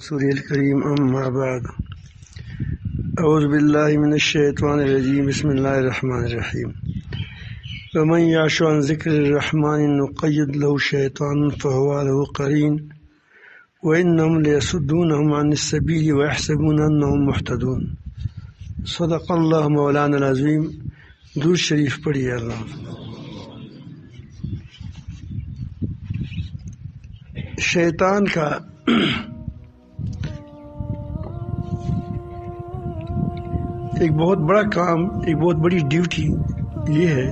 سورة الكريم أما بعد أعوذ بالله من الشيطان الرجيم بسم الله الرحمن الرحيم ومن يعش عن ذكر الرحمن نقيض له شيطان فهو له قرين وإنهم ليصدونهم عن السبيل ويحسبون أنهم مهتدون صدق الله مولانا العظيم. درود شریف پڑھیے اللہ. شیطان کا ایک بہت بڑا کام، ایک بہت بڑی ڈیوٹی یہ ہے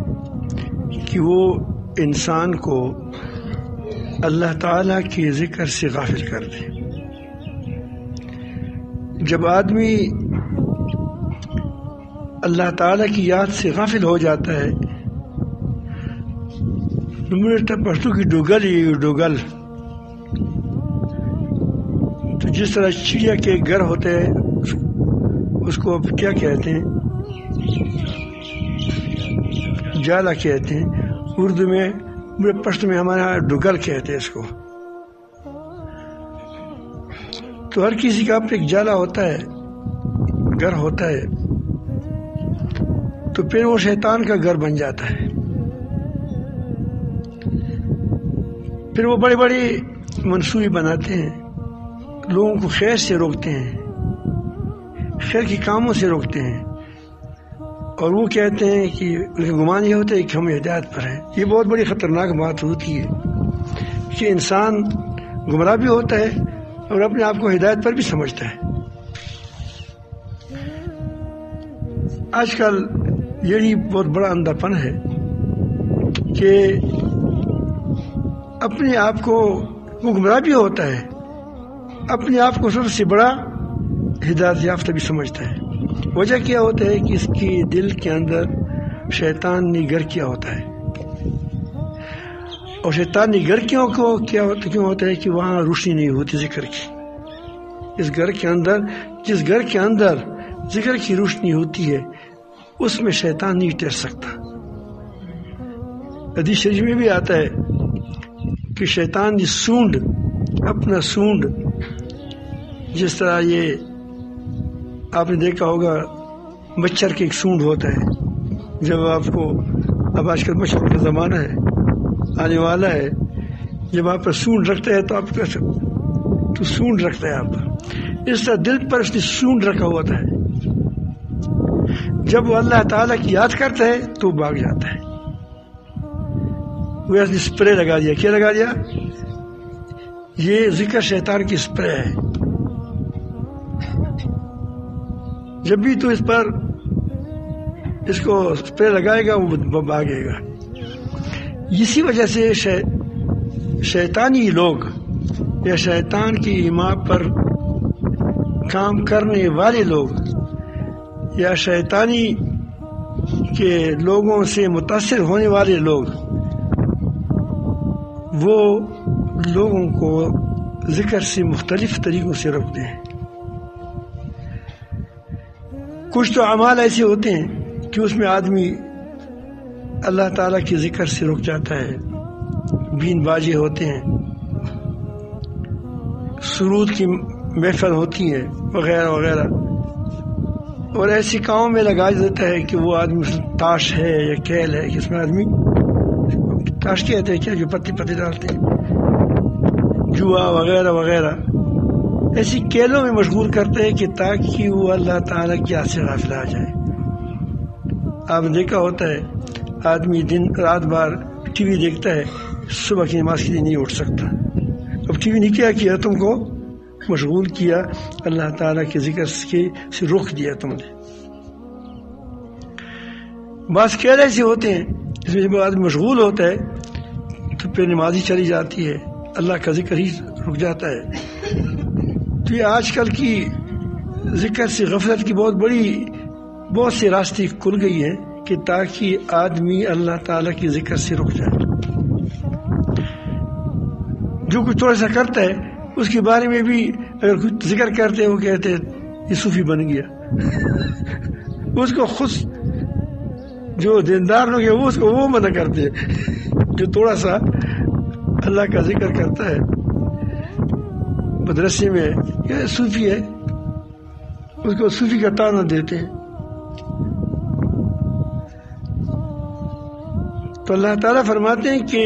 کہ وہ انسان کو اللہ تعالیٰ کے ذکر سے غافل کر دے. جب آدمی اللہ تعالیٰ کی یاد سے غافل ہو جاتا ہے پشتو کی ڈوگل یہ ڈوگل، تو جس طرح چڑیا کے گھر ہوتے ہیں اس کو اب کیا کہتے ہیں، جالا کہتے ہیں، اردو میں پشتو میں ہمارے یہاں ڈوگل کہتے ہیں اس کو. تو ہر کسی کا اپنا ایک جالا ہوتا ہے، گھر ہوتا ہے، تو پھر وہ شیطان کا گھر بن جاتا ہے. پھر وہ بڑے بڑے منصوبے بناتے ہیں، لوگوں کو خیر سے روکتے ہیں، خیر کے کاموں سے روکتے ہیں، اور وہ کہتے ہیں کہ ان کا گمان یہ ہوتا ہے کہ ہم ہدایت پر ہیں. یہ بہت بڑی خطرناک بات ہوتی ہے کہ انسان گمراہ بھی ہوتا ہے اور اپنے آپ کو ہدایت پر بھی سمجھتا ہے. آج کل یہی بہت بڑا اندھا پن ہے کہ اپنے آپ کو وہ گمراہ بھی ہوتا ہے، اپنے آپ کو سب سے بڑا ہدایت یافتہ بھی سمجھتا ہے. وجہ کیا ہوتا ہے کہ اس کے دل کے اندر شیطان نے گھر کیا ہوتا ہے، اور شیطان نے گھر کیوں ہوتا ہے کہ وہاں روشنی نہیں ہوتی ذکر کی. اس گھر کے اندر، جس گھر کے اندر ذکر کی روشنی ہوتی ہے اس میں شیطان نہیں ٹھہر سکتا. حدیث شریف میں بھی آتا ہے کہ شیطان کی سونڈ، اپنا سونڈ، جس طرح یہ آپ نے دیکھا ہوگا مچھر کے ایک سونڈ ہوتا ہے، جب آپ کو، اب آج کل مچھر کا زمانہ ہے، آنے والا ہے، جب آپ پر سونڈ رکھتا ہے تو آپ کا تو سونڈ رکھتا ہے آپ پر، اس طرح دل پر اس نے سونڈ رکھا ہوتا ہے. جب وہ اللہ تعالیٰ کی یاد کرتا ہے تو بھاگ جاتا ہے. وہ اس نے اسپرے لگا دیا. کیا لگا دیا؟ یہ ذکر شیطان کی اسپرے ہے. جب بھی تو اس پر اس کو اسپرے لگائے گا وہ بھاگے گا. اسی وجہ سے شیطانی لوگ یا شیطان کی ایما پر کام کرنے والے لوگ یا شیطانی کے لوگوں سے متاثر ہونے والے لوگ، وہ لوگوں کو ذکر سے مختلف طریقوں سے روکتے ہیں. کچھ تو اعمال ایسے ہوتے ہیں کہ اس میں آدمی اللہ تعالیٰ کے ذکر سے رک جاتا ہے. بین بازی ہوتے ہیں، سرود کی محفل ہوتی ہے وغیرہ وغیرہ، اور ایسی کاموں میں لگا دیتا ہے کہ وہ آدمی تاش ہے یا کھیل ہے، اس میں آدمی تاش کہتے ہیں کیا، جو پتی ڈالتے ہیں، جوا وغیرہ وغیرہ، ایسی کھیلوں میں مشغول کرتے ہیں کہ تاکہ وہ اللہ تعالیٰ کی یاد سے غافل آ جائے. آپ نے دیکھا ہوتا ہے آدمی دن رات بار ٹی وی دیکھتا ہے، صبح کی نماز کے لیے نہیں اٹھ سکتا. اب ٹی وی نے کیا کیا؟ تم کو مشغول کیا، اللہ تعالیٰ کے ذکر سے روک دیا تم نے. بعض کھیل ایسے ہوتے ہیں جس میں جب آدمی مشغول ہوتا ہے تو پھر نماز ہی چلی جاتی ہے، اللہ کا ذکر ہی رک جاتا ہے. تو یہ آج کل کی ذکر سے غفلت کی بہت سی راستے کھل گئی ہیں کہ تاکہ آدمی اللہ تعالیٰ کی ذکر سے رک جائے. جو کچھ تھوڑا سا کرتا ہے اس کے بارے میں بھی اگر کچھ ذکر کرتے ہیں وہ کہتے ہیں یہ صوفی بن گیا. اس کو خود جو دیندار لوگ ہیں وہ منع کرتے ہیں. جو تھوڑا سا اللہ کا ذکر کرتا ہے مدرسے میں یہ صوفی ہے، اس کو صوفی کا تانا دیتے ہیں. تو اللہ تعالیٰ فرماتے ہیں کہ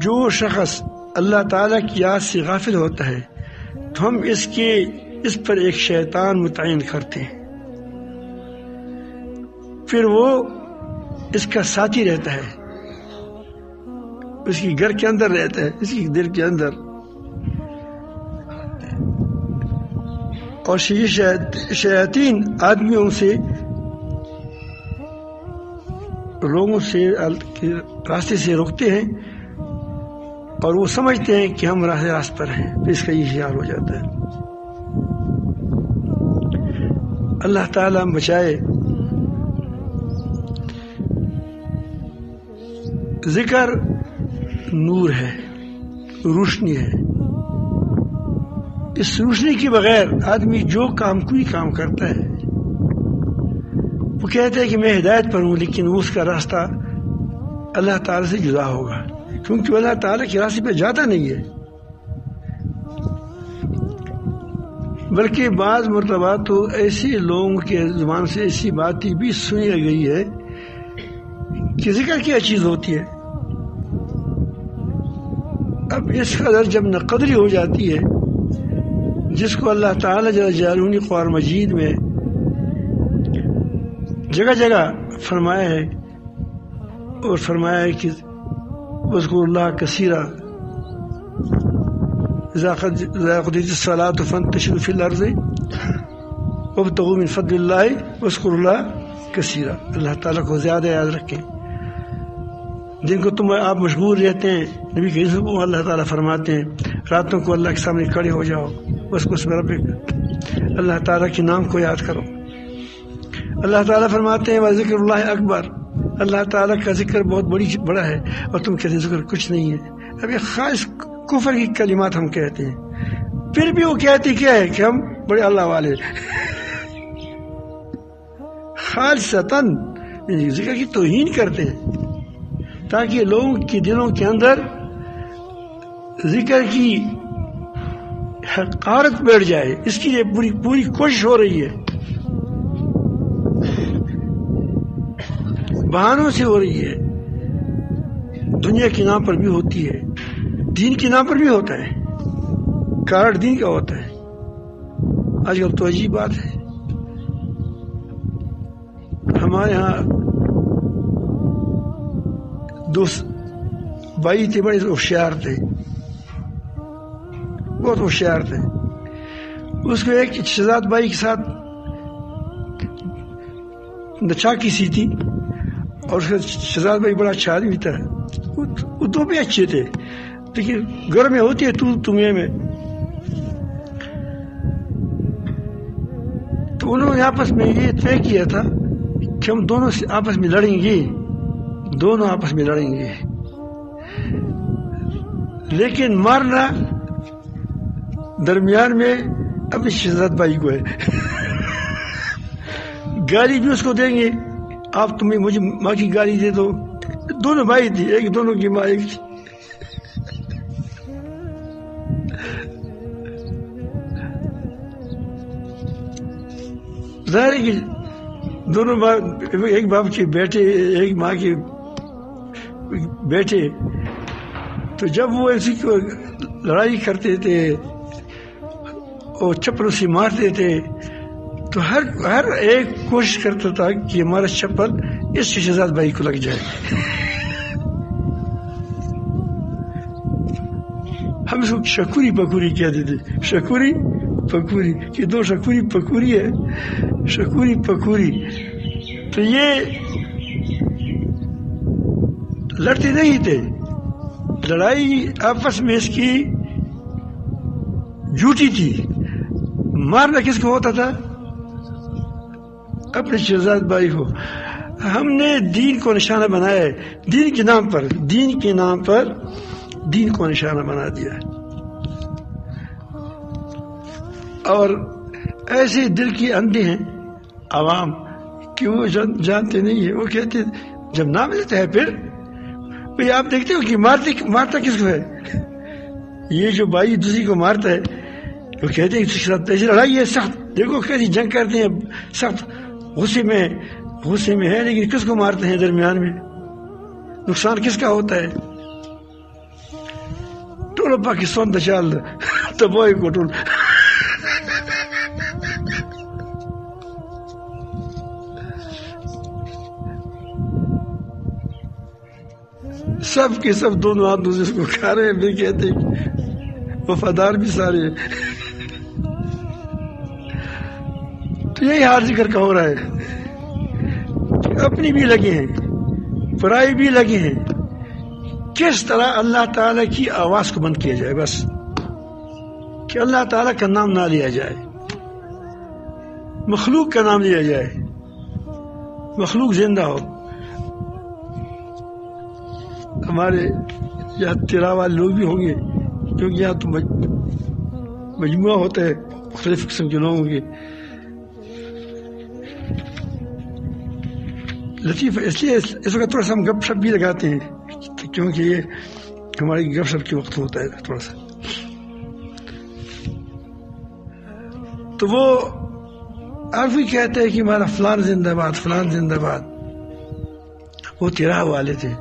جو شخص اللہ تعالیٰ کی یاد سے غافل ہوتا ہے تو ہم اس پر ایک شیطان متعین کرتے ہیں، پھر وہ اس کا ساتھی رہتا ہے، اس کی گھر کے اندر رہتا ہے، اس کی دل کے اندر. اور شیاطین آدمیوں سے، لوگوں سے راستے سے روکتے ہیں اور وہ سمجھتے ہیں کہ ہم راست پر ہیں، تو اس کا یہ حال ہو جاتا ہے. اللہ تعالیٰ ہم بچائے. ذکر نور ہے، روشنی ہے. اس روشنی کے بغیر آدمی جو کوئی کام کرتا ہے، وہ کہتے ہیں کہ میں ہدایت پر ہوں، لیکن اس کا راستہ اللہ تعالیٰ سے جدا ہوگا، کیونکہ وہ اللہ تعالیٰ کے راستے پہ جاتا نہیں ہے. بلکہ بعض مرتبہ تو ایسے لوگوں کے زبان سے ایسی باتیں بھی سنی گئی ہے کہ ذکر کیا چیز ہوتی ہے. اب اس قدر جب ناقدری ہو جاتی ہے، جس کو اللہ تعالیٰ جل جلالہ نے قرآن مجید میں جگہ جگہ فرمایا ہے، اور فرمایا ہے کہ اذکروا اللہ کثیرا اذا قضیت الصلاۃ فانتشروا فی الارض وابتغوا من فضل اللہ واذکروا اللہ کثیرا. اللہ تعالیٰ کو زیادہ یاد رکھیں. جن کو آپ مشغول رہتے ہیں، نبی کریم صلی اللہ علیہ وسلم اللہ تعالیٰ فرماتے ہیں راتوں کو اللہ کے سامنے کھڑے ہو جاؤ، اس اللہ تعالیٰ کے نام کو یاد کرو. اللہ تعالیٰ فرماتے ہیں وذکر اللہ اکبر، اللہ تعالیٰ کا ذکر بہت بڑا ہے، اور تم کہتے ہیں ذکر کچھ نہیں ہے. اب یہ خاص کفر کی کلمات ہم کہتے ہیں، پھر بھی وہ کہتے کیا ہے کہ ہم بڑے اللہ والے، خالصتاً ذکر کی توہین کرتے ہیں تاکہ لوگوں کے دلوں کے اندر ذکر کی حقارت بیٹھ جائے. اس کے لیے پوری کوشش ہو رہی ہے، بہانوں سے ہو رہی ہے. دنیا کے نام پر بھی ہوتی ہے، دین کے نام پر بھی ہوتا ہے. کارڈ دین کا ہوتا ہے. آج کل تو عجیب بات ہے، ہمارے ہاں دوست بھائی تھے، بڑے ہوشیار تھے، بہت ہوشیار تھے. اس کو ایک شہزاد بھائی کے ساتھ نچاکی سی تھی، اور اس کا شہزاد بھائی بڑا اچھا آدمی تھا. وہ دو بھی اچھے تھے، لیکن گھر میں ہوتی ہے تمہیں میں. تو انہوں نے آپس میں یہ طے کیا تھا کہ ہم دونوں آپس میں لڑیں گے، دونوں آپس میں لڑیں گے، لیکن مارنا درمیان میں اپنے شہزاد بھائی کو ہے. گالی بھی اس کو دیں گے، آپ تمہیں مجھے ماں کی گالی دے دو. دونوں بھائی تھی، ایک دونوں کی ماں ایک تھی. ظاہر ہے کہ دونوں ایک باپ کے بیٹے، ایک ماں کے بیٹے، تو جب وہ ایسی کو لڑائی کرتے تھے اور چپلوں سے مارتے تھے، تو ہر ایک کوشش کرتا تھا کہ ہمارا چپل اس شہزاد بھائی کو لگ جائے. ہم اس کو شکوری پکوری کہتے تھے، شکوری پکوری، کہ دو شکوری پکوری ہے، شکوری پکوری. تو یہ لڑتے نہیں تھے، لڑائی آپس میں اس کی جھوٹی تھی. مارنا کس کو ہوتا تھا؟ اپنے شہزاد بھائی کو. ہم نے دین کو نشانہ بنایا ہے، دین کے نام پر، دین کے نام پر دین کو نشانہ بنا دیا. اور ایسے دل کی اندھے ہیں عوام کہ وہ جانتے نہیں ہیں. وہ کہتے جب نام لیتے ہیں، پھر بھئی آپ دیکھتے ہو کہ مارتا کس کو ہے؟ یہ جو بھائی دوسری کو مارتا ہے وہ کہتے ہیں کہ اس کے ساتھ ایسی لڑائی ہے سخت، دیکھو کیسی جنگ کرتے ہیں سخت، غصے میں ہے، لیکن کس کو مارتے ہیں درمیان میں؟ نقصان کس کا ہوتا ہے؟ ٹولو پاکستان دچال تباہی کو ٹول سب کے سب دونوں ہاتھ دوسرے کو کھا رہے ہیں، پھر کہتے ہیں وفادار بھی سارے ہیں۔ تو یہی حال ذکر کا ہو رہا ہے، اپنی بھی لگے ہیں پرائی بھی لگے ہیں، کس طرح اللہ تعالیٰ کی آواز کو بند کیا جائے، بس کہ اللہ تعالیٰ کا نام نہ لیا جائے، مخلوق کا نام لیا جائے، مخلوق زندہ ہو۔ ہمارے یہاں تیرا والے لوگ بھی ہوں گے، کیونکہ یہاں تو مجموعہ ہوتا ہے مختلف قسم کے لوگوں کے۔ لطیف اس لیے اس وقت تھوڑا سا ہم گپ شپ بھی لگاتے ہیں، کیونکہ یہ ہماری گپ شپ کے وقت ہوتا ہے تھوڑا سا۔ تو وہ آپ بھی کہتے ہیں کہ ہمارا فلان زندہ باد، فلان زندہ باد، وہ تیرا والے تھے۔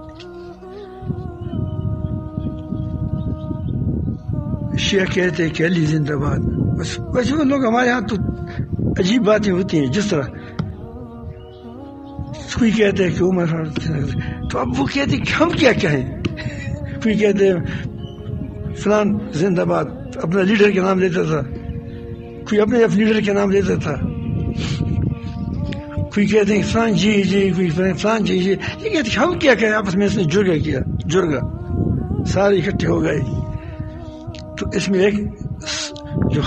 شیعہ کہتے ہیں کہ علی زندہ باد، بس وہ لوگ ہمارے ہاں تو عجیب باتیں ہوتی ہیں، جس طرح کوئی کہتے ہیں کہ عمر، تو اب وہ کہتے ہیں کہ ہم کیا کہیں؟ کوئی کہتے ہیں فلان زندہ باد، اپنا لیڈر کا نام لیتا تھا، کوئی اپنے لیڈر کا نام لیتا تھا، کوئی کہتے ہیں فلان جی، کوئی فلان جی، یہ کہتے ہیں ہم کیا کہیں؟ آپس میں اس نے جرگا سارے اکٹھے ہو گئے۔ تو اس میں ایک جو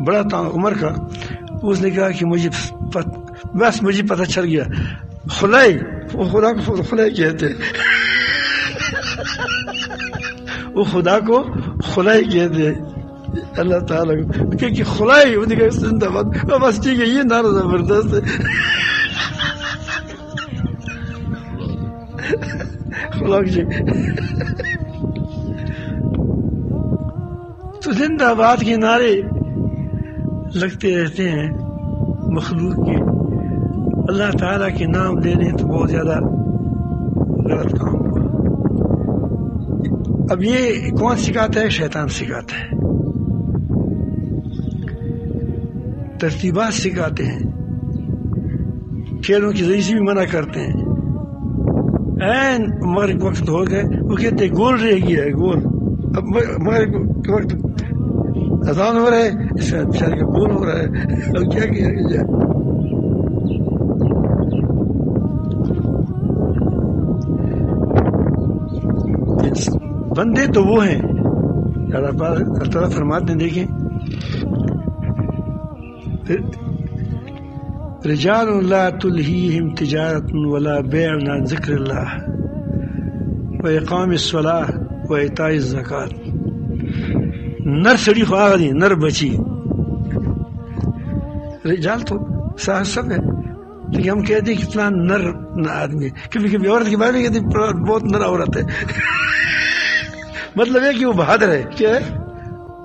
بڑا تھا عمر کا، اس نے کہا کہ مجھے پتہ چل گیا، خلائی، وہ خدا کو خلائی کہتے ہیں، وہ خدا کو خلائی کہتے ہیں اللہ تعالیٰ کو، کیونکہ خلائی وہ دیکھا زندہ باد، بس ٹھیک ہے، یہ نعرہ زبردست ہے خلا جی۔ تو زندہ باد کے نعرے لگتے رہتے ہیں مخلوق کے، اللہ تعالیٰ کے نام لینے تو بہت زیادہ غلط کام ہوا۔ اب یہ کون سکھاتا ہے؟ شیطان سکھاتا ہے، ترتیبات سکھاتے ہیں، کھیلوں کے ذریعے سے بھی منع کرتے ہیں۔ این مغرب وقت ہو گئے، وہ کہتے ہیں گول رہ گیا ہے، گول، اب مغرب کے وقت اذان ہو رہا ہے، اس میں بیچارے کا گول ہو رہا ہے، اب کیا کیا جائے؟ بندے تو وہ ہیں، اللہ تعالیٰ فرماتے ہیں، دیکھیں رجال لا تلہیہم تجارت ولا بیع عن ذکر اللہ واقام الصلاۃ وایتاء الزکات۔ نر سڑی خواہ دی، نر بچی، رجال تو سب ہے، لیکن ہم کہتے ہیں کہ فلان نر آدمی، کبھی عورت کے بارے میں کہتے ہیں بہت نر عورت ہے، مطلب ہے کہ وہ بہادر ہے، کیا ہے؟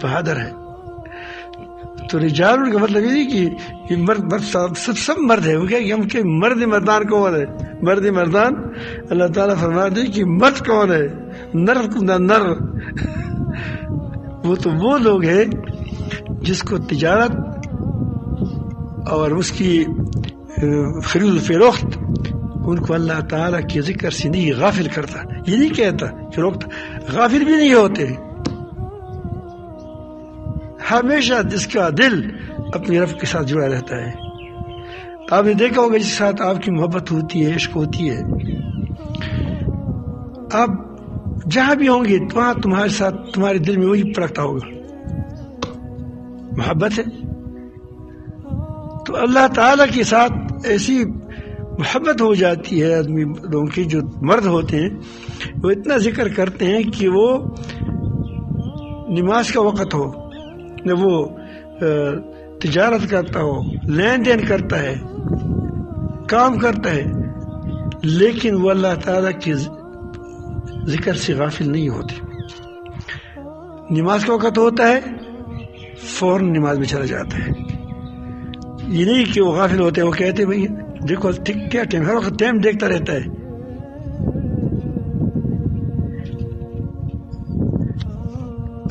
بہادر ہے۔ تو رجال کا مطلب یہ نہیں کہ مرد سب مرد ہے، وہ کیا کہ ہم کہ مرد مردان کون ہے؟ مرد مردان اللہ تعالیٰ فرماتے ہیں کہ مرد کون ہے؟ نر وہ تو وہ لوگ ہیں جس کو تجارت اور اس کی خرید و فروخت ان کو اللہ تعالیٰ کے ذکر سے نہیں غافل کرتا، یہ نہیں کہتا فروخت، غافل بھی نہیں ہوتے، ہمیشہ جس کا دل اپنے رب کے ساتھ جڑا رہتا ہے۔ آپ نے دیکھا ہوگا جس کے ساتھ آپ کی محبت ہوتی ہے، عشق ہوتی ہے، آپ جہاں بھی ہوں گے وہاں تمہارے ساتھ تمہارے دل میں وہی پرکھتا ہوگا، محبت ہے۔ تو اللہ تعالیٰ کے ساتھ ایسی محبت ہو جاتی ہے آدمی لوگوں کی، جو مرد ہوتے ہیں وہ اتنا ذکر کرتے ہیں کہ وہ نماز کا وقت ہو، نہ وہ تجارت کرتا ہو، لین دین کرتا ہے، کام کرتا ہے، لیکن وہ اللہ تعالیٰ کے ذکر سے غافل نہیں ہوتے۔ نماز کا وقت ہوتا ہے فوراً نماز میں چلا جاتا ہے. یہ نہیں کہ وہ غافل ہوتے ہیں, وہ کہتے ہیں بھائی دیکھو ٹھیک کیا ٹائم, ہر وقت ٹائم دیکھتا رہتا ہے.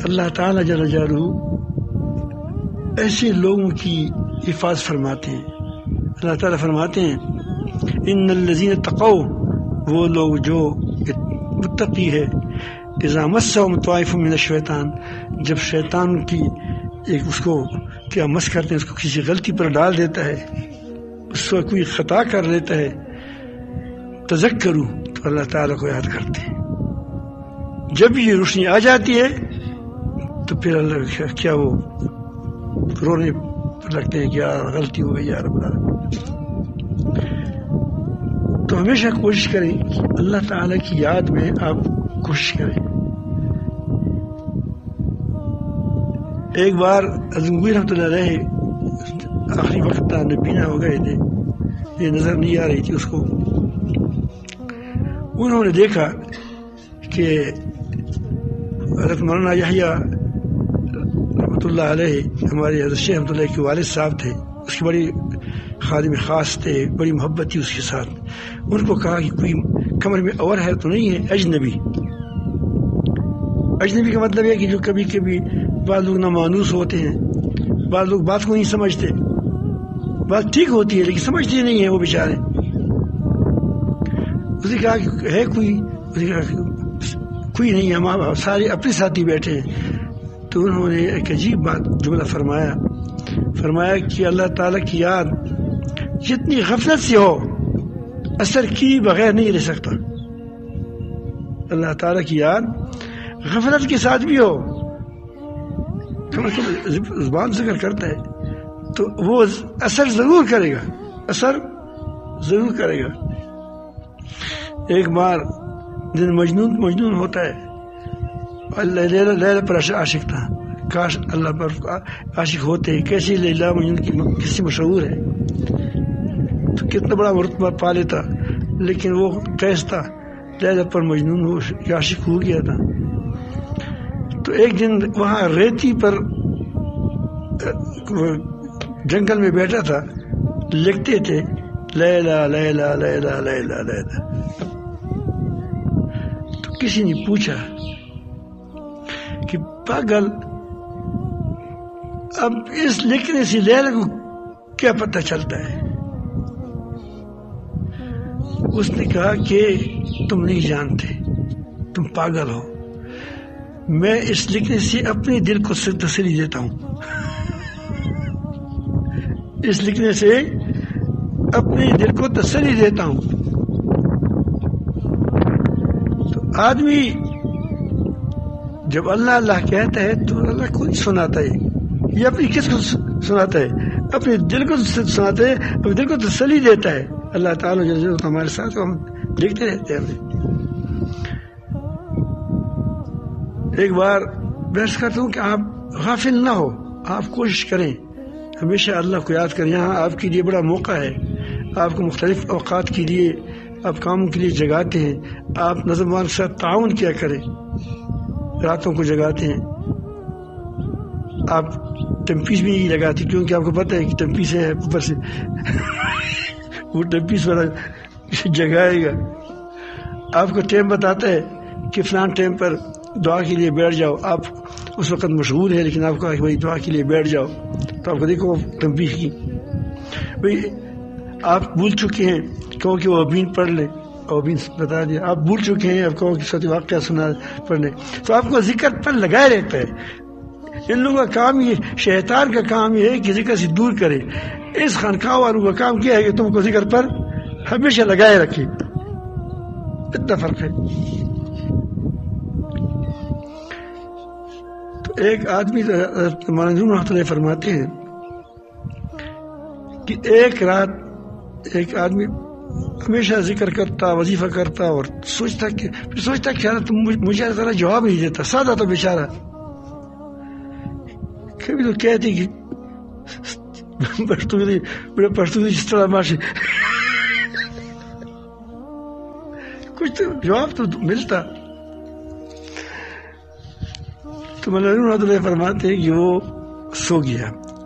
اللہ تعالیٰ جل جلالہ ایسے لوگوں کی حفاظت فرماتے ہیں. اللہ تعالیٰ فرماتے ہیں ان الذین تقوا, وہ لوگ جو متقی ہے, اذا مسهم طائف من الشیطان, جب شیطان کی ایک اس کو کیا مس کرتے ہیں, اس کو کسی غلطی پر ڈال دیتا ہے, اس کو کوئی خطا کر لیتا ہے, تذکروا, تو اللہ تعالیٰ کو یاد کرتے ہیں. جب یہ روشنی آ جاتی ہے تو پھر اللہ کیا وہ رونے پر لگتے ہیں کہ یار غلطی ہو گئی یار. تو ہمیشہ کوشش کریں کہ اللہ تعالیٰ کی یاد میں آپ کوشش کریں. ایک بار عظیم رحمۃ اللہ علیہ آخری وقت تھا, نبینا ہو گئے تھے, یہ نظر نہیں آ رہی تھی اس کو. انہوں نے دیکھا کہ حضرت مولانا یحییٰ رحمۃ اللہ علیہ ہمارے حضرت شیخ رحمۃ اللہ کے والد صاحب تھے, اس کی بڑی خادم خاص تھے, بڑی محبت تھی اس کے ساتھ. ان کو کہا کہ کوئی کمر میں اور ہے تو نہیں ہے اجنبی. اجنبی کا مطلب ہے کہ جو کبھی کبھی بعض لوگ نامانوس ہوتے ہیں, بعض لوگ بات کو نہیں سمجھتے, بات ٹھیک ہوتی ہے لیکن سمجھتے نہیں ہیں وہ بیچارے. اس نے کہا کہ ہے کوئی, اس نے کہا کوئی نہیں ہے, ہم سارے اپنے ساتھی بیٹھے ہیں. تو انہوں نے ایک عجیب بات جملہ فرمایا کہ اللہ تعالیٰ کی یاد جتنی غفلت سے ہو اثر کی بغیر نہیں رہ سکتا. اللہ تعالیٰ کی یاد غفلت کے ساتھ بھی ہو, زبان ذکر کرتا ہے تو وہ اثر ضرور کرے گا, اثر ضرور کرے گا. ایک بار دن مجنون ہوتا ہے, لیلا پر عاشق تھا, کاش اللہ پر عاشق ہوتے. کیسی لیلا مجنون کی کسی مشہور ہے تو کتنا بڑا مرتبہ پا لیتا, لیکن وہ قیس تھا, لیلا پر مجنون ہو عاشق ہو گیا تھا. تو ایک دن وہاں ریتی پر جنگل میں بیٹھا تھا, لکھتے تھے لیلا لیلا لیلا لیلا لیلا. تو کسی نے پوچھا کہ پاگل اب اس لکھنے سے لیلا کو کیا پتہ چلتا ہے؟ اس نے کہا کہ تم نہیں جانتے, تم پاگل ہو. میں اس لکھنے سے اپنے دل کو تسلی دیتا ہوں, اس لکھنے سے اپنے دل کو تسلی دیتا ہوں. تو آدمی جب اللہ اللہ کہتا ہے تو اللہ کو نہیں سناتا ہے, یہ اپنی کس کو سناتا ہے؟ اپنے دل کو سناتا ہے, اپنے دل کو تسلی دیتا ہے. اللہ تعالیٰ جو ہمارے ساتھ ہم دیکھتے رہتے ہیں. ایک بار بحث کرتا ہوں کہ آپ غافل نہ ہو, آپ کوشش کریں ہمیشہ اللہ کو یاد کریں. یہاں آپ کے لیے بڑا موقع ہے, آپ کو مختلف اوقات کے لیے آپ کاموں کے لیے جگاتے ہیں. آپ نظم کے ساتھ تعاون کیا کریں, راتوں کو جگاتے ہیں. آپ ٹمپیس بھی نہیں لگاتے کیونکہ آپ کو پتہ ہے کہ ٹمپیس ہے اوپر سے وہ ٹمپیس والا جگائے گا. آپ کو ٹائم بتاتا ہے کہ فلان ٹائم پر دعا کے لیے بیٹھ جاؤ. آپ اس وقت مشغول ہے لیکن آپ کہا کہ بھائی دعا کے لیے بیٹھ جاؤ, تو آپ کو دیکھو تنبیہ کی. بھائی آپ بھول چکے ہیں, کہو کہ وہ ابین پڑھ لے, ابین بتا دیا. آپ بھول چکے ہیں, آپ کہو کہ سوچ واقعہ سنا پڑھنے, تو آپ کو ذکر پر لگائے رہتا ہے. ان لوگوں کا کام یہ, شیطان کا کام یہ ہے کہ ذکر سے دور کرے. اس خانقاہ والوں کا کام کیا ہے کہ تم کو ذکر پر ہمیشہ لگائے رکھے. اتنا فرق ہے. تو ایک آدمی مولانا رحمۃ اللہ فرماتے ہیں کہ ایک رات ایک آدمی ہمیشہ ذکر کرتا, وظیفہ کرتا, اور سوچتا کہ مجھے ذرا جواب نہیں دیتا. سادہ تو بیچارہ. کبھی تو کہتے کہ پڑھتے جس طرح ماشی کچھ تو جواب تو ملتا. تو مولانا رحمۃ اللہ فرماتے ہیں کہ وہ سو گیا،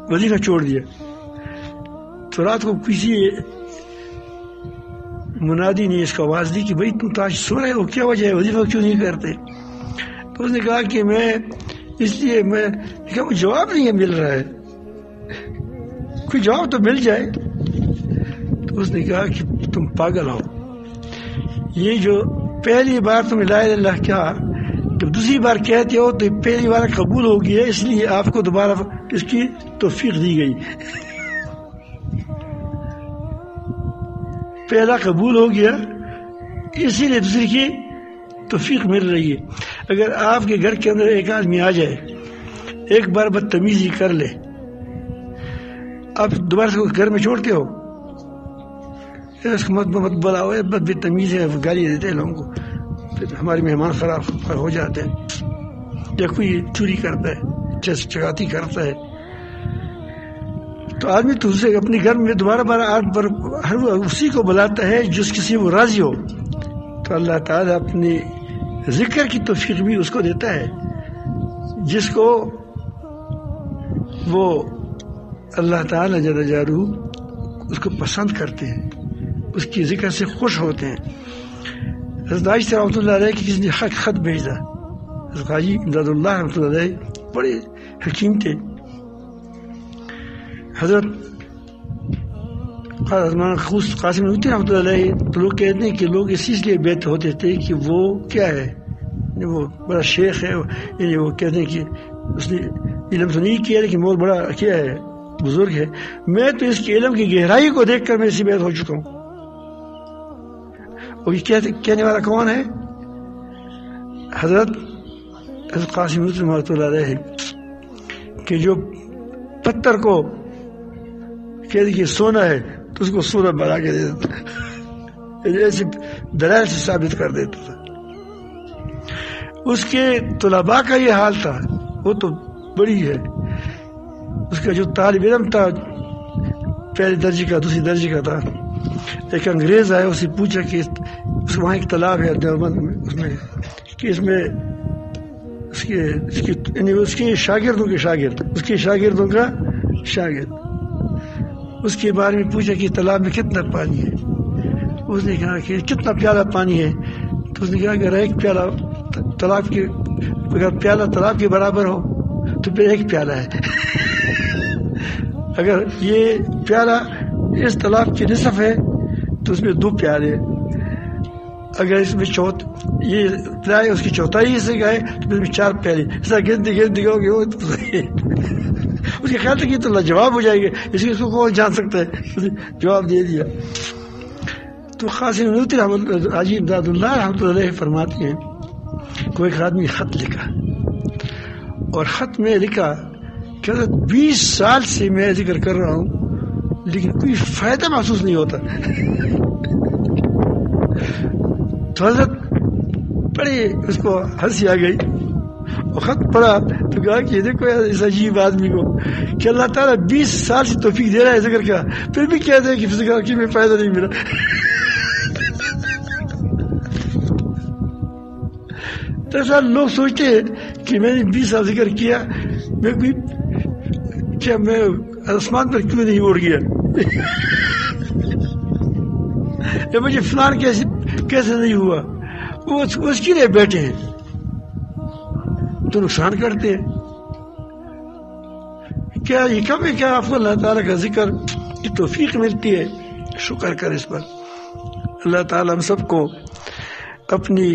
وظیفہ چھوڑ دیا. تو رات کو کسی منادی نے اس کو آواز دی کہ بھائی تم تو آج سو رہے ہو، کیا وجہ ہے، وظیفہ کیوں نہیں کرتے؟ تو اس نے کہا کہ میں اس لیے جواب نہیں مل رہا ہے، کوئی جواب تو مل جائے. تو اس نے کہا کہ تم پاگل ہو، یہ جو پہلی بار تم لا الہ الا اللہ کیا، جب دوسری بار کہتے ہو تو پہلی بار قبول ہو گیا، اس لیے آپ کو دوبارہ اس کی توفیق دی گئی. پہلا قبول ہو گیا اسی لیے دوسری کی توفیق مل رہی ہے. اگر آپ کے گھر کے اندر ایک آدمی آ جائے، ایک بار بدتمیزی کر لے، آپ دوبارہ سے گھر میں چھوڑتے ہو؟ اس کو مت بلاؤ، بدتمیز ہے، گالی دیتے ہیں لوگوں کو، پھر ہمارے مہمان خراب ہو جاتے ہیں. یا کوئی چوری کرتا ہے، چکاتی کرتا ہے، تو آدمی تو اسے اپنے گھر میں دوبارہ ہر اسی کو بلاتا ہے جس کسی وہ راضی ہو. تو اللہ تعالیٰ اپنی ذکر کی توفیق بھی اس کو دیتا ہے جس کو وہ اللہ تعالیٰ جل جلالہ اس کو پسند کرتے ہیں، اس کی ذکر سے خوش ہوتے ہیں. حضرت عائشہ رحمۃ اللہ علیہ کی کسی نے خط بھیجا. حضرت حاجی امداد اللہ رحمۃ اللہ علیہ بڑے حکیم تھے. حضرت قاسم نوتی رحمۃ اللہ علیہ، تو لوگ کہتے ہیں کہ لوگ اس لیے بیعت ہوتے تھے کہ وہ کیا ہے، وہ بڑا شیخ ہے، یعنی وہ کہتے ہیں کہ اس نے علم تو نہیں کیا لیکن بہت بڑا کیا ہے، بزرگ ہے. میں تو اس کے علم کی گہرائی کو دیکھ کر میں اسی بیعت ہو چکا ہوں. اور یہ کہنے والا کون ہے؟ حضرت قاسم نوتی رحمۃ اللہ علیہ، کہ جو پتھر کو کہتے کہ سونا ہے تو اس کو سونا بنا کے دے دیتا، ایسے دلائل سے ثابت کر دیتا تھا. اس کے طلباء کا یہ حال تھا، وہ تو بڑی ہے. اس کا جو طالب علم تھا، پہلے درجے کا دوسری درجے کا تھا، ایک انگریز آیا، اسے پوچھا کہ وہاں ایک تالاب ہے دیوبند میں، اس میں کہ اس میں اس کے شاگردوں کے شاگرد، اس کے شاگردوں کا شاگرد، اس کے بارے میں پوچھا کہ تالاب میں کتنا پانی ہے. اس نے کہا کہ کتنا پیالہ پانی ہے. تو اس نے کہا کہ اگر ایک پیالہ تالاب کے برابر ہو تو پھر ایک پیالہ ہے. اگر یہ پیالہ اس تالاب کے نصف ہے تو اس میں 2 پیالے. اگر اس میں یہ پلائے اس کی چوتھائی حصے کا ہے تو پھر اس میں 4 پیالے. ایسا گنتی گو گے اس کے خیال تک یہ تو لاجواب ہو جائے گا، اس کو کون جان سکتا ہے. جواب دے دیا. تو قاسم نوتی حاجی امداد اللہ رحمۃ اللہ علیہ فرماتے ہیں کہ ایک آدمی خط لکھا، اور خط میں لکھا کہ 20 سال سے میں ذکر کر رہا ہوں لیکن کوئی فائدہ محسوس نہیں ہوتا. تو حضرت بڑے اس کو ہنسی آ گئی، اور خط پڑھا تو کہا کہ دیکھو اس عجیب آدمی کو کہ اللہ تعالیٰ 20 سال سے توفیق دے رہا ہے ذکر کا، پھر بھی کہتے ہیں کہ ذکر کی میں فائدہ نہیں ملا. تو ایسا لوگ سوچتے ہیں کہ میں نے 20 سال ذکر کیا، میں آسمان پر کیوں نہیں اڑ گیا، یا مجھے فلان کیسے نہیں ہوا. وہ اس کے لیے بیٹھے ہیں تو نقصان کرتے ہیں. کیا یہ کم ہے کیا آپ کو اللہ تعالیٰ کا ذکر کی توفیق ملتی ہے؟ شکر کر اس پر. اللہ تعالیٰ ہم سب کو اپنی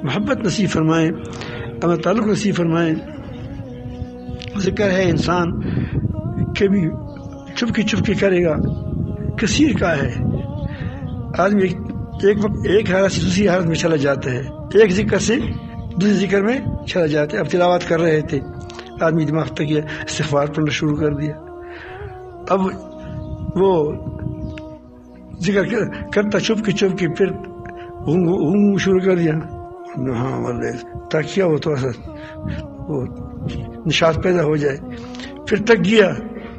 محبت نصیب فرمائے، اپنا تعلق نصیب فرمائے. ذکر ہے انسان کبھی چپکی کرے گا، کثیر کا ہے. آدمی ایک حالت سے دوسری حالت میں چلا جاتا ہے، ایک ذکر سے دوسری ذکر میں چلا جاتا ہے. اب تلاوت کر رہے تھے، آدمی دماغ تک کیا استغفار پڑھنا شروع کر دیا، اب وہ ذکر کرتا چپ کے پھر شروع کر دیا. ہاں تاکہ وہ تھوڑا سا وہ نشاط پیدا ہو جائے، پھر تک گیا،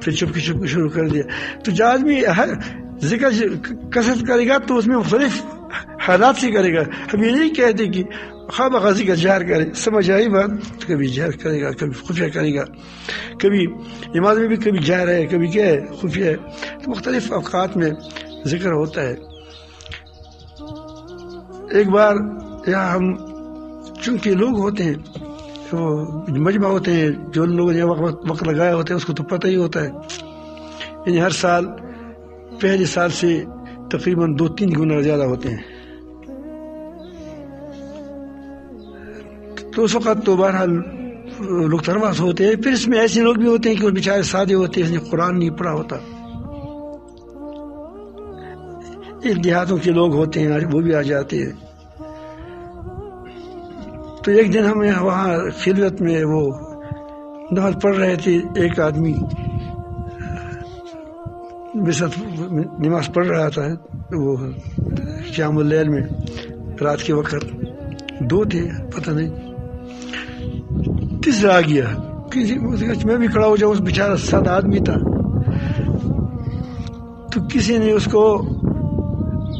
پھر چپ کے شروع کر دیا. تو جو آدمی ہر ذکر کثرت کرے گا تو اس میں مختلف حالات سے کرے گا. ہم یہ نہیں کہتے کہ خواہ بخواہ ذکر جہر کرے، سمجھ آئی بات، تو کبھی جہر کرے گا، کبھی خفیہ کرے گا، کبھی نماز میں بھی کبھی جہر ہے، کبھی کیا ہے خفیہ ہے، تو مختلف اوقات میں ذکر ہوتا ہے۔ ایک بار یہاں ہم چونکہ لوگ ہوتے ہیں، وہ مجمع ہوتے ہیں، جو لوگوں نے وقت لگایا ہوتا ہے اس کو تو پتہ ہی ہوتا ہے، یعنی ہر سال پہلے سال سے تقریباً 2-3 گنا زیادہ ہوتے ہیں، تو اس وقت تو بہرحال لوگ ترواس ہوتے ہیں۔ پھر اس میں ایسے لوگ بھی ہوتے ہیں کہ وہ بیچارے سادے ہوتے ہیں، اس نے قرآن نہیں پڑھا ہوتا، دیہاتوں کے لوگ ہوتے ہیں وہ بھی آ جاتے ہیں۔ تو ایک دن ہم وہاں خلوت میں وہ نماز پڑھ رہے تھے، ایک آدمی بسط نماز پڑھ رہا تھا، وہ قیام اللیل میں رات کے وقت، 2 تھے پتہ نہیں، تیسرا آ گیا، میں بھی کھڑا ہو جاؤں، اس بیچارہ سادہ آدمی تھا، تو کسی نے اس کو،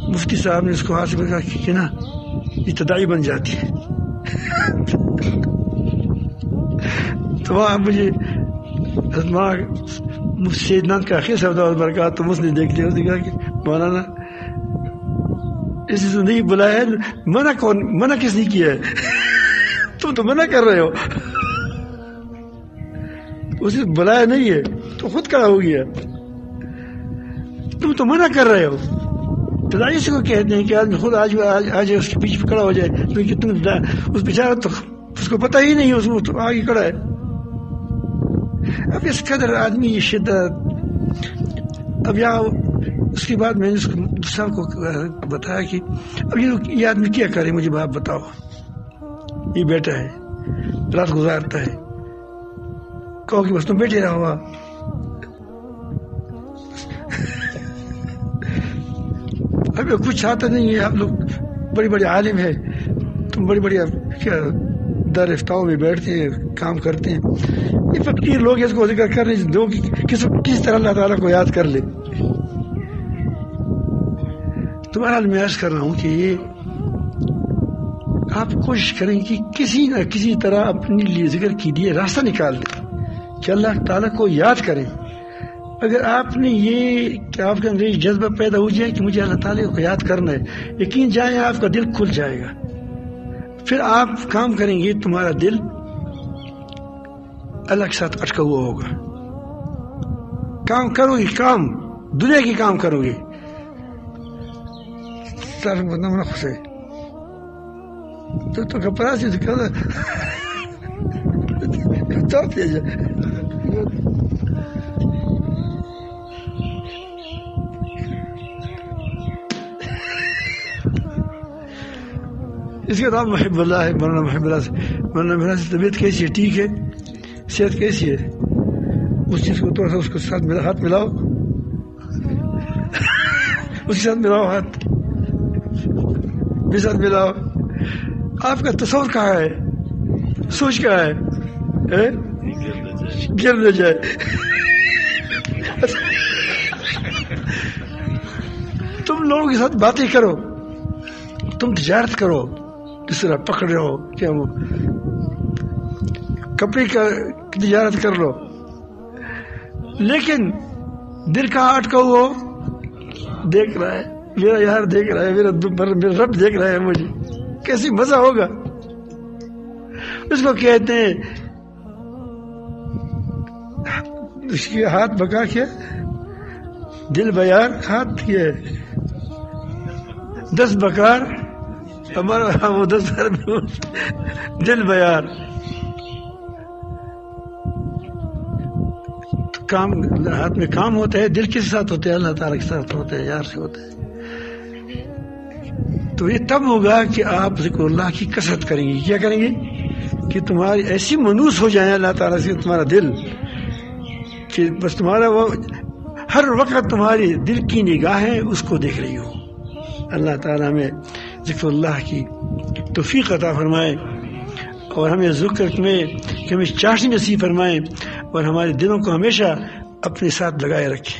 مفتی صاحب نے اس کو ہاتھ سے کہا کہ نا یہ تداعی بن جاتی ہے۔ تو وہاں مجھے سید نند کا خیر صاحب برکات تو اس نے دیکھ لیا، اس نے کہا کہ مولانا اس نے نہیں بلایا ہے، منع کس نے کیا ہے؟ تم تو منع کر رہے ہو، اس نے بلایا نہیں ہے تو خود کھڑا ہو گیا، تم تو منع کر رہے ہو۔ تداعی سے کو کہتے ہیں کہ آدمی خود آج اس کے پیچھے کھڑا ہو جائے، کیونکہ تم اس بیچارہ تو اس کو پتہ ہی نہیں ہے، اس کو تو آگے کھڑا ہے۔ اب اس قدر آدمی یہ شدت، اب یہاں اس کے بعد میں نے اس صاحب کو بتایا کہ اب یہ آدمی کیا کرے، مجھے آپ بتاؤ، یہ بیٹا ہے رات گزارتا ہے، کہو کہ بس تم بیٹھے رہو، اب کچھ آتا نہیں ہے، آپ لوگ بڑی بڑی عالم ہے، تم بڑی بڑی کیا در افتاؤں میں بیٹھتے ہیں، کام کرتے ہیں، یہ فقیر لوگ اس کو ذکر کر رہے ہیں، لوگ کس طرح اللہ تعالیٰ کو یاد کر لے۔ تمہارا میں عرض کر رہا ہوں کہ یہ آپ کوشش کریں کہ کسی نہ کسی طرح اپنے لیے ذکر کیجیے، راستہ نکال دیں کہ اللہ تعالیٰ کو یاد کریں۔ اگر آپ نے یہ کہ آپ کے اندر جذبہ پیدا ہو جائے کہ مجھے اللہ تعالیٰ کو یاد کرنا ہے، یقین جائیں آپ کا دل کھل جائے گا، پھر آپ کام کریں گے، تمہارا دل اللہ کے ساتھ اٹکا ہوا ہوگا، کام کرو گے، کام دنیا کی کام کرو گے، خوش ہے تو کپڑا سے اس کا نام محب اللہ ہے، مولانا محب اللہ سے۔ مولانا محب اللہ سے طبیعت کیسی ہے؟ ٹھیک ہے؟ صحت کیسی ہے؟ اس چیز کو تھوڑا سا اس کے ساتھ ہاتھ ملاؤ، اس کے ساتھ ملاؤ، ہاتھ ساتھ ملاؤ۔ آپ کا تصور کہاں ہے؟ سوچ کہاں ہے؟ گر نہ جائے۔ تم لوگوں کے ساتھ باتیں کرو، تم تجارت کرو، جس طرح پکڑ رہے ہو کیا وہ کپڑے کا تجارت کر لو، لیکن دل کہاں اٹکا ہوا دیکھ رہا ہے، میرا یار دیکھ رہا ہے، میرا رب دیکھ رہا ہے، مجھے کیسی مزہ ہوگا۔ اس کو کہتے ہیں اس کے ہاتھ بکا کے دل بیار، ہاتھ یہ 10 بکار ہمارا، وہ 10 دل بیار، کام ہاتھ میں کام ہوتا ہے، دل کس ساتھ ہوتا ہے؟ اللہ تعالیٰ کے ساتھ ہوتا ہے، یار سے ہوتا ہے۔ تو یہ تب ہوگا کہ آپ ذکر اللہ کی کثرت کریں گے۔ کیا کریں گے؟ کہ تمہاری ایسی منوس ہو جائے اللہ تعالیٰ سے تمہارا دل کہ بس تمہارا وہ ہر وقت تمہاری دل کی نگاہیں اس کو دیکھ رہی ہو۔ اللہ تعالیٰ ہمیں ذکر اللہ کی توفیق عطا فرمائے اور ہمیں ذکر میں کہ ہمیں چاشنی نصیب فرمائے اور ہمارے دلوں کو ہمیشہ اپنے ساتھ لگائے رکھے۔